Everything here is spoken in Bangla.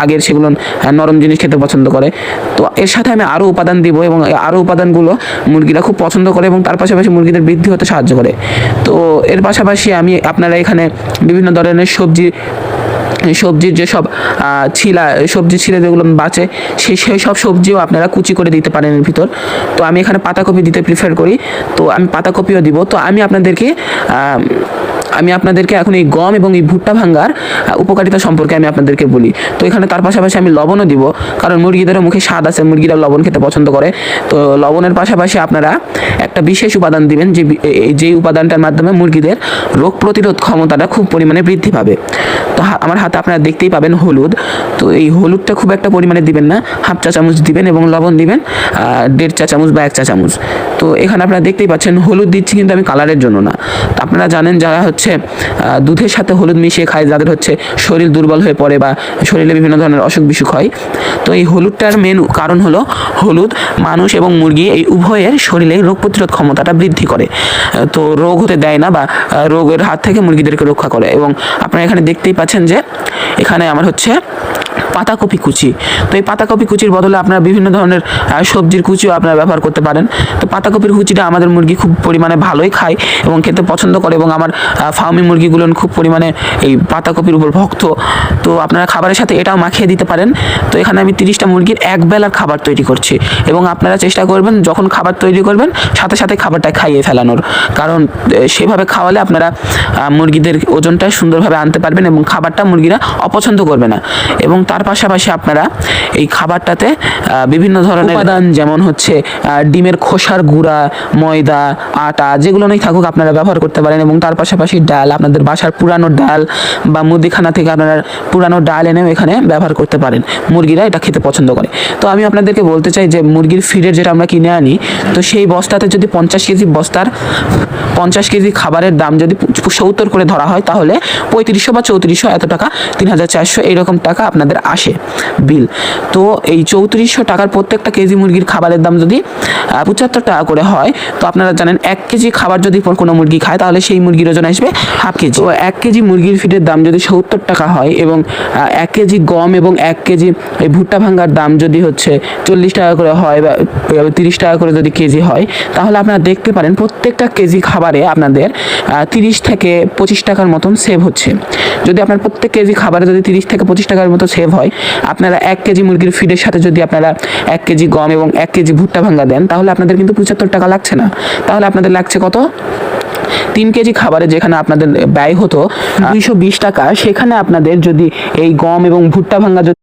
আগের সেগুলো নরম জিনিস খেতে পছন্দ করে। তো এর সাথে আমি আরও উপাদান দিব এবং আরও উপাদানগুলো মুরগিরা খুব পছন্দ করে এবং তার পাশাপাশি মুরগিদের বৃদ্ধি হতে সাহায্য করে। তো এর পাশাপাশি আমি আপনারা এখানে বিভিন্ন ধরনের সবজির যেসব সবজি ছিলে যেগুলো বাঁচে সেই সব সবজিও আপনারা কুচি করে দিতে পারেন এর ভিতর। তো আমি এখানে পাতাকপি দিতে প্রিফার করি, তো আমি পাতাকপিও দিব। তো আমি আপনাদেরকে এখন এই গম এবং এই ভুট্টা ভাঙ্গার উপকারিতা সম্পর্কে আমি আপনাদেরকে বলি। তো এখানে তার পাশাপাশি আমি লবণও দিব, কারণ মুরগিদেরও মুখে স্বাদ আছে, মুরগিরা লবণ খেতে পছন্দ করে। তো লবণের পাশাপাশি আপনারা একটা বিশেষ উপাদান দিবেন, যেই উপাদানটার মাধ্যমে মুরগিদের রোগ প্রতিরোধ ক্ষমতাটা খুব পরিমাণে বৃদ্ধি পাবে। তো আমার হাতে আপনারা দেখতেই পাবেন হলুদ। তো এই হলুদটা খুব একটা পরিমাণে দিবেন না, হাফ চা চামচ দিবেন এবং লবণ দিবেন 1.5 চা চামচ বা 1 চা চামচ। তো এখানে আপনারা দেখতেই পাচ্ছেন হলুদ দিচ্ছি, কিন্তু আমি কালারের জন্য না। তো আপনারা জানেন যারা দুধের সাথে হলুদ মিশিয়ে খায়, যাদের শরীর দুর্বল হয়ে পড়ে বা শরীরে বিভিন্ন ধরনের অসুখ বিসুখ হয়, তো এই হলুদটার মেন কারণ হলো হলুদ মানুষ এবং মুরগি এই উভয়ের শরীরে রোগ প্রতিরোধ ক্ষমতাটা বৃদ্ধি করে, তো রোগ হতে দেয় না বা রোগের হাত থেকে মুরগিদেরকে রক্ষা করে। এবং আপনারা এখানে দেখতেই পাচ্ছেন যে এখানে আমার পাতাকপি কুচি। তো এই পাতাকপি কুচির বদলে আপনারা বিভিন্ন ধরনের সবজির কুচিও আপনারা ব্যবহার করতে পারেন। তো পাতাকপির কুচিটা আমাদের মুরগি খুব পরিমাণে ভালোই খায় এবং খেতে পছন্দ করে, এবং আমার ফার্মি মুরগিগুলো খুব পরিমাণে এই পাতাকপির উপর ভক্ত। তো আপনারা খাবারের সাথে এটাও মাখিয়ে দিতে পারেন। তো এখানে আমি 30টা মুরগির এক বেলার খাবার তৈরি করছি, এবং আপনারা চেষ্টা করবেন যখন খাবার তৈরি করবেন সাথে সাথে খাবারটা খাইয়ে ফেলানোর, কারণ সেভাবে খাওয়ালে আপনারা মুরগিদের ওজনটা সুন্দরভাবে আনতে পারবেন এবং খাবারটা মুরগিরা অপছন্দ করবে না। এবং তার পাশাপাশি আপনারা এই খাবারটাতে বিভিন্ন ধরনের উপাদান, যেমন ডিমের খোসার গুঁড়া, ময়দা, আটা, যেগুলো নেই থাকুক আপনারা ব্যবহার করতে পারেন। এবং তার পাশাপাশি ডাল, আপনাদের বাসার পুরানো ডাল বা মুদিখানা থেকে আপনারা পুরানো ডাল এনেও এখানে ব্যবহার করতে পারেন, মুরগিরা এটা খেতে পছন্দ করে। তো আমি আপনাদেরকে বলতে চাই যে মুরগির ফিডের যেটা আমরা কিনে আনি, তো সেই বস্তাতে যদি 50 কেজি বস্তার 50 কেজি খাবারের দাম যদি 70 করে ধরা হয়, তাহলে 3500 বা 3400 এত টাকা, 3400 এইরকম টাকা আপনাদের আসে বিল। তো এই 3400 টাকার প্রত্যেকটা কেজি মুরগির খাবারের দাম যদি 75 টাকা করে হয়, তো আপনারা জানেন 1 কেজি খাবার যদি কোনো মুরগি খায়, তাহলে সেই মুরগির ওজন আসবে হাফ কেজি। তো 1 কেজি মুরগির ফিডের দাম যদি 70 টাকা হয়, এবং 1 কেজি গম এবং 1 কেজি এই ভুট্টা ভাঙ্গার দাম যদি 40 টাকা করে হয় বা 30 টাকা করে যদি কেজি হয়, তাহলে আপনারা দেখতে পারেন প্রত্যেকটা কেজি খাবারে আপনাদের 30 থেকে 25 টাকার মতন সেভ হচ্ছে। যদি আপনার প্রত্যেক কেজি খাবারে যদি 30 থেকে 25 টাকার মতো সেভ হয়, আপনারা 1 কেজি মুরগির ফিডের সাথে যদি আপনারা 1 কেজি গম এবং 1 কেজি ভুট্টা ভাঙ্গা দেন, তাহলে আপনাদের কিন্তু 75 টাকা লাগছে না, তাহলে আপনাদের লাগছে কত? 3 কেজি খাবারে যেখানে আপনাদের ব্যয় হতো 220 টাকা, সেখানে আপনাদের যদি এই গম এবং ভুট্টা ভাঙ্গা